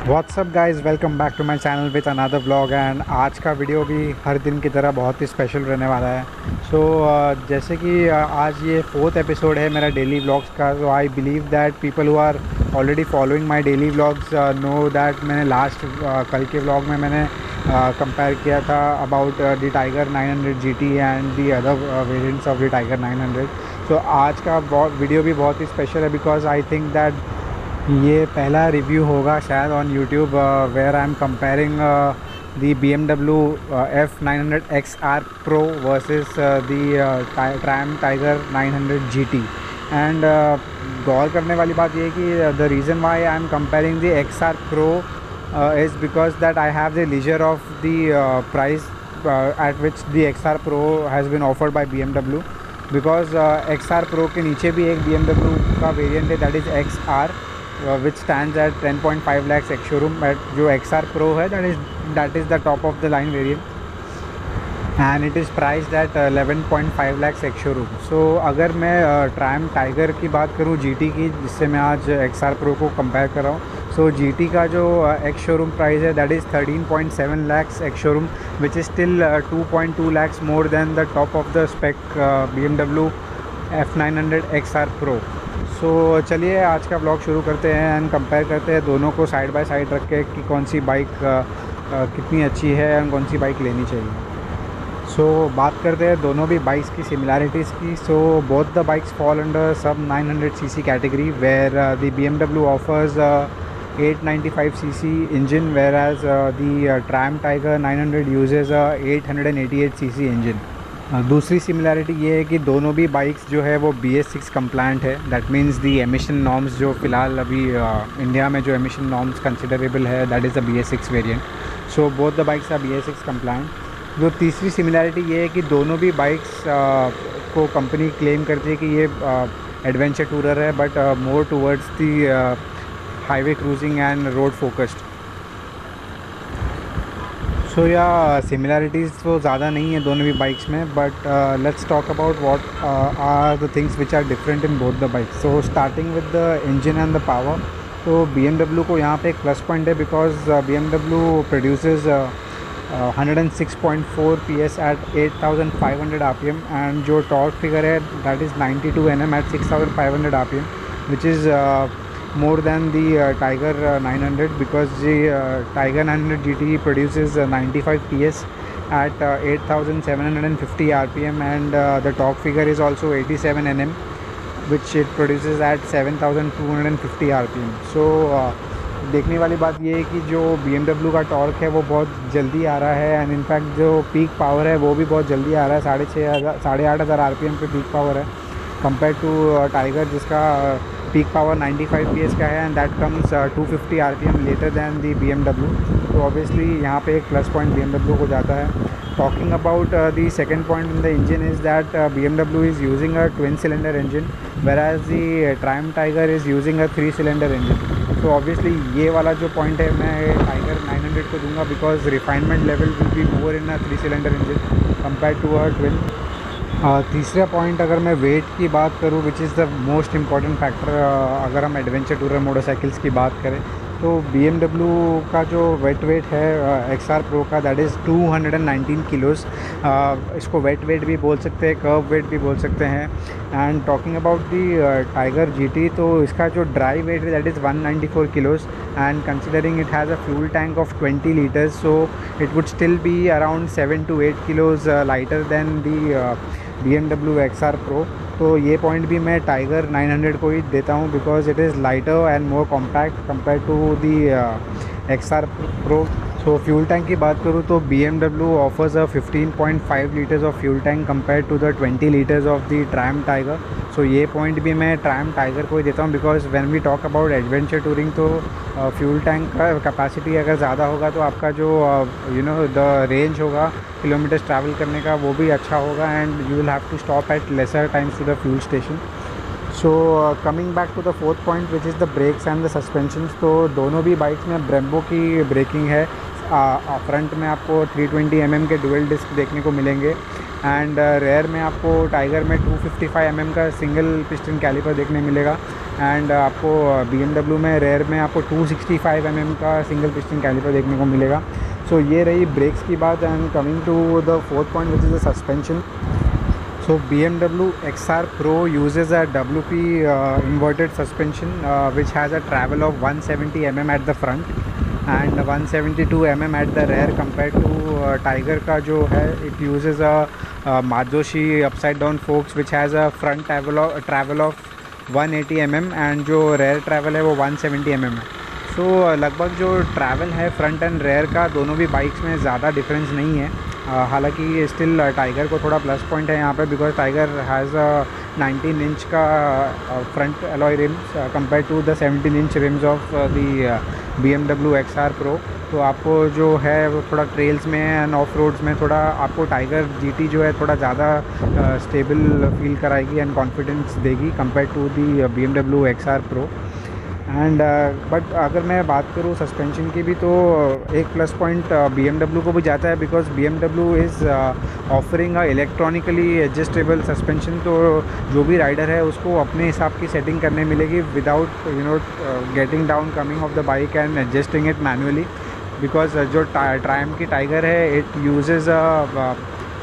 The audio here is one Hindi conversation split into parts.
WhatsApp guys, welcome back to my channel with another vlog. And आज का वीडियो भी हर दिन की तरह बहुत ही स्पेशल रहने वाला है। जैसे कि आज ये 4th एपिसोड है मेरा डेली व्लॉग्स का। तो I believe that people who are already following my daily vlogs know that मैंने लास्ट कल के व्लॉग में मैंने कंपेयर किया था about the Tiger 900 GT and the other variants of the Tiger 900। तो आज का वीडियो भी बहुत ही स्पेशल है बिकॉज आई थिंक दैट ये पहला रिव्यू होगा शायद on YouTube where I am comparing the BMW F900 XR Pro versus the Triumph Tiger 900 GT। And गौर करने वाली बात ये है कि the reason why I am comparing the XR Pro is because that I have the leisure of the price at which the XR Pro has been offered by BMW, because XR Pro के नीचे भी एक BMW का वेरिएंट है that is XR which stands at 10.5 lakhs ex showroom। but जो XR Pro है that is the top of the line variant and it is priced at 11.5 lakhs ex showroom। so अगर मैं Triumph Tiger की बात करूँ GT की, जिससे मैं आज XR Pro को कंपेयर कर रहा हूँ, so GT का जो ex showroom प्राइस है that is 13.7 lakhs ex showroom, which is still 2.2 lakhs more than the top of the spec BMW F900 XR Pro। सो चलिए आज का ब्लॉग शुरू करते हैं एंड कंपेयर करते हैं दोनों को साइड बाय साइड रख के कि कौन सी बाइक कितनी अच्छी है एंड कौन सी बाइक लेनी चाहिए। सो बात करते हैं दोनों भी बाइक्स की सिमिलैरिटीज़ की। So both the bikes fall under sub 900cc category where the BMW offers 895cc engine, whereas the Triumph Tiger 900 uses a 888cc engine. दूसरी सिमिलैरिटी ये है कि दोनों भी बाइक्स जो है वो BS6 कंप्लायंट है। That means the emission norms जो फ़िलहाल अभी इंडिया में जो एमिशन नॉर्म्स कंसिडरेबल है that is the BS6 variant. So both the bikes are BS6 compliant. जो तीसरी सिमिलैरिटी ये है कि दोनों भी बाइक्स को कंपनी क्लेम करती है कि ये एडवेंचर टूरर है, but more towards the highway cruising and road focused. So या सिमिलैरिटीज़ तो ज़्यादा नहीं है दोनों भी बाइक्स में, but let's talk about what are the things which are different in both the bikes. So starting with the engine and the power, तो BMW को यहाँ पे एक प्लस पॉइंट है because BMW produces 106.4 PS at 8500 RPM and जो टॉर्क फिगर है that is 92 Nm at 6500 RPM, which is more than the Tiger 900, because the Tiger 900 GT produces 95 PS at 8750 RPM and the torque figure is also 87 Nm, which it produces at 7250 RPM। so देखने वाली बात ये है कि जो BMW का टॉर्क है वो बहुत जल्दी आ रहा है एंड इनफैक्ट जो पीक पावर है वो भी बहुत जल्दी आ रहा है। 8,500 RPM पे पीक पावर है कंपेयर टू टाइगर जिसका पीक पावर 95 PS का है and that comes 250 RPM later than the BMW। तो ऑब्वियसली यहाँ पे एक प्लस पॉइंट BMW को जाता है। Talking about the second point in the engine is that BMW इज़ using a twin cylinder engine, whereas the Triumph Tiger is using a 3 cylinder engine. तो ऑब्वियसली ये वाला जो पॉइंट है मैं टाइगर 900 को दूंगा because refinement level will be more in a 3 cylinder engine compare to a twin. तीसरा पॉइंट अगर मैं वेट की बात करूँ, which is the most important factor अगर हम एडवेंचर टूरर मोटरसाइकिल्स की बात करें, तो BMW का जो वेट है XR Pro का दैट इज़ 219 किलोज़। इसको वेट भी बोल सकते हैं, कर्व वेट भी बोल सकते हैं। And talking about the tiger GT, तो इसका जो ड्राई वेट है that is 194 kilos and considering it has a fuel tank of 20 litres, so it would still be around 7 to 8 kilos lighter then the BMW XR Pro। तो ये पॉइंट भी मैं टाइगर 900 को ही देता हूँ because it is lighter and more compact compare to the XR Pro। So fuel tank की बात करूँ तो BMW offers a 15.5 litres of fuel tank compare to the 20 litres of the Triumph Tiger। सो ये पॉइंट भी मैं Triumph Tiger को ही देता हूँ because when we talk about adventure touring, तो फ्यूल टैंक का कैपेसिटी अगर ज़्यादा होगा तो आपका जो द रेंज होगा किलोमीटर्स ट्रैवल करने का वो भी अच्छा होगा and you will have to stop at lesser times to the fuel station. So coming back to the fourth point which is the brakes and the suspensions, तो दोनों भी बाइक्स में ब्रेम्बो की ब्रेकिंग है। फ्रंट में आपको 320 mm के डुअल डिस्क देखने को मिलेंगे एंड रेयर में आपको टाइगर में 255 mm का सिंगल पिस्टन कैलिपर देखने मिलेगा एंड आपको BMW में रेयर में आपको 265 mm का सिंगल पिस्टन कैलिपर देखने को मिलेगा। सो ये रही ब्रेक्स की बात। And coming to the fourth point which is the suspension. So BMW XR Pro uses a WP inverted suspension which has a travel of 170 mm at the front and 172 mm at the rear compared to Tiger का जो है it uses a Maruti upside down forks which has a front travel of 180 mm and जो rear travel है वो 170 mm है। सो लगभग जो ट्रैवल है फ्रंट एंड रेयर का दोनों भी बाइक्स में ज़्यादा डिफरेंस नहीं है। हालांकि स्टिल टाइगर को थोड़ा प्लस पॉइंट है यहाँ पे बिकॉज टाइगर हैज़ 19 इंच का front alloy rims compare to the 17 inch rims of the BMW XR Pro। तो आपको जो है वो थोड़ा ट्रेल्स में एंड ऑफ रोड्स में थोड़ा आपको टाइगर GT जो है थोड़ा ज़्यादा स्टेबल फील कराएगी एंड कॉन्फिडेंस देगी compare to the BMW XR Pro। And but अगर मैं बात करूँ सस्पेंशन की भी तो एक प्लस पॉइंट BMW को भी जाता है because BMW is offering a electronically adjustable suspension. तो जो भी राइडर है उसको अपने हिसाब की सेटिंग करने मिलेगी without getting down coming of the bike and adjusting it manually because जो ट्रायम्फ की टाइगर है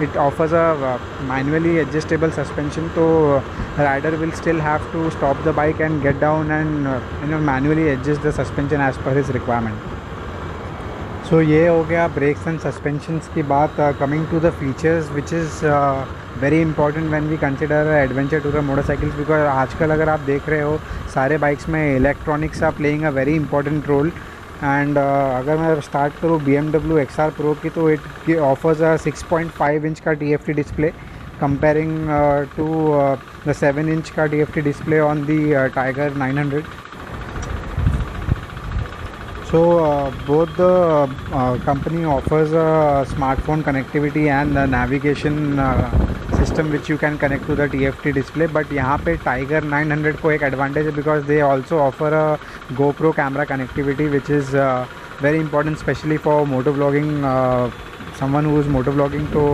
it offers a manually adjustable suspension। तो rider will still have to stop the bike and get down and manually adjust the suspension as per his requirement। So ये हो गया brakes and suspensions की बात। Coming to the features which is very important when we consider adventure tourer motorcycles because आजकल अगर आप देख रहे हो सारे बाइक्स में electronics are playing a very important role। And अगर मैं स्टार्ट करूँ BMW XR Pro की तो इट ऑफर्स अ 6.5 इंच का TFT display comparing to the 7 inch का TFT display on the Tiger 900। So both the company offers a smartphone connectivity and the navigation system which you can connect to the TFT display। but यहाँ पे Tiger 900 को एक advantage है because they also offer a GoPro camera connectivity which is very important especially for motovlogging, someone who is motovlogging, so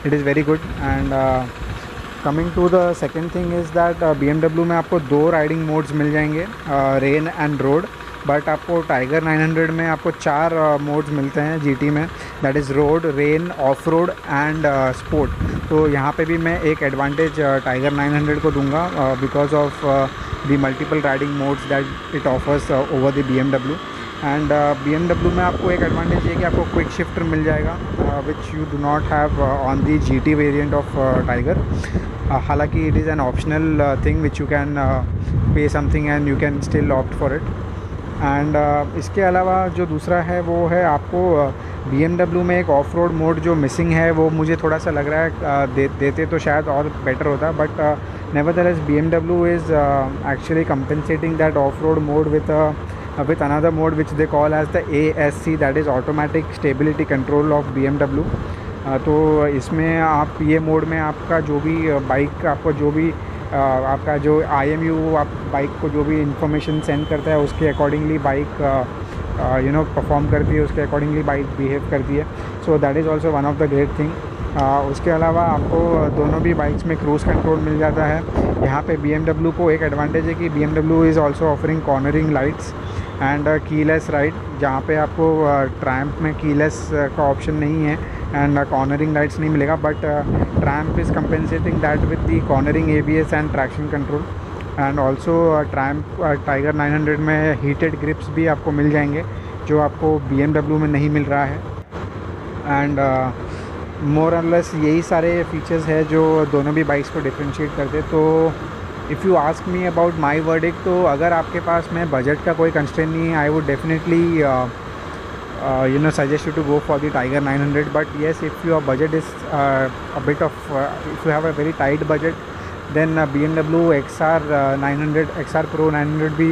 it is very good। and coming to the second thing is that BMW में आपको दो राइडिंग मोड्स मिल जाएंगे रेन एंड रोड। बट आपको टाइगर 900 में आपको चार मोड्स मिलते हैं GT में, that is road, rain, of road and sport. तो यहाँ पे भी मैं एक एडवांटेज टाइगर 900 को दूंगा because of the multiple riding modes that it offers over the BMW। And BMW में आपको एक एडवांटेज ये कि आपको क्विक शिफ्टर मिल जाएगा which you do not have on the GT variant of Tiger. हालांकि it is an optional thing which you can pay something and you can still opt for it. And इसके अलावा जो दूसरा है वो है आपको BMW में एक ऑफ रोड मोड जो मिसिंग है वो मुझे थोड़ा सा लग रहा है देते तो शायद और बेटर होता। But nevertheless BMW is actually compensating that off-road mode with another mode which they call as the ASC, that is automatic stability control of BMW। तो इसमें आप ये मोड में आपका जो भी बाइक आपको जो भी आपका जो IMU आप बाइक को जो भी इंफॉर्मेशन सेंड करता है उसके अकॉर्डिंगली बाइक परफॉर्म करती है, उसके अकॉर्डिंगली बाइक बिहेव करती है। So that is also one of the great thing. उसके अलावा आपको दोनों भी बाइक्स में क्रूज़ कंट्रोल मिल जाता है। यहाँ पे BMW को एक एडवांटेज है कि BMW is also offering cornering lights and keyless ride, जहाँ पे आपको ट्रायम्फ में कीलेस का ऑप्शन नहीं है एंड कॉर्नरिंग लाइट्स नहीं मिलेगा। But Triumph is compensating that with the cornering ABS and traction control. And also Triumph tiger 900 में हीटेड ग्रिप्स भी आपको मिल जाएंगे जो आपको BMW में नहीं मिल रहा है। एंड मोर और लेस यही सारे फीचर्स है जो दोनों भी बाइक्स को डिफ्रेंशिएट करते। तो if you ask me about my verdict, तो अगर आपके पास में बजट का कोई कंस्ट्रेंट नहीं है, I would definitely suggest you to go for the Tiger 900। but yes, if your budget is a bit of if you have a very tight budget, then BMW XR Pro 900 भी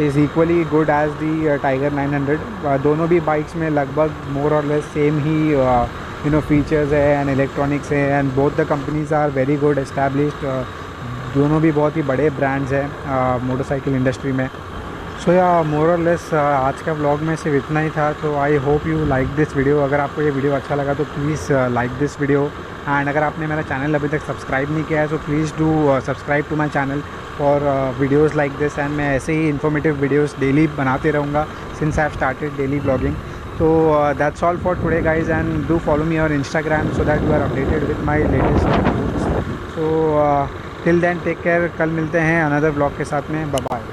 is equally good as the Tiger 900। दोनों भी बाइक्स में लगभग मोर और लेस सेम ही फीचर्स है एंड इलेक्ट्रॉनिक्स है and both the companies are very good established. दोनों भी बहुत ही बड़े ब्रांड्स हैं मोटरसाइकिल इंडस्ट्री में। सो या मोर और लेस आज का व्लॉग में सिर्फ इतना ही था। तो I hope you like this video. अगर आपको ये वीडियो अच्छा लगा तो please like this video and अगर आपने मेरा चैनल अभी तक सब्सक्राइब नहीं किया है so please do subscribe to my channel for videos like this, and मैं ऐसे ही इन्फॉर्मेटिव वीडियोज़ डेली बनाते रहूँगा since I have started daily blogging. So that's all for today guys, and do follow me on Instagram so that you are updated with my latest posts. So till then take care, कल मिलते हैं another vlog के साथ में. Bye bye.